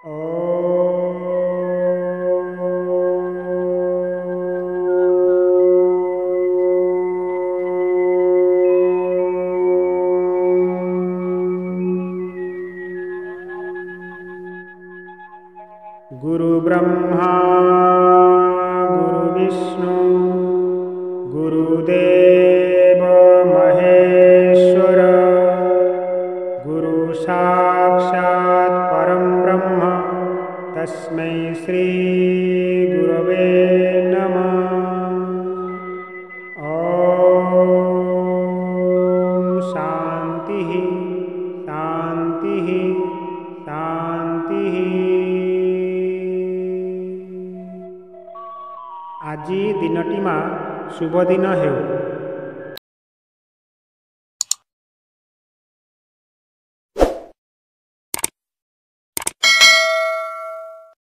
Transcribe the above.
गुरु ब्रह्मा गुरु विष्णु गुरुदेव महेश्वर गुरु साक्षात् परं ब्रह्म तस्मै श्री गुरवे नमः। ओम शांति शांति शांति। आज दिनटी शुभ दिन हेउ।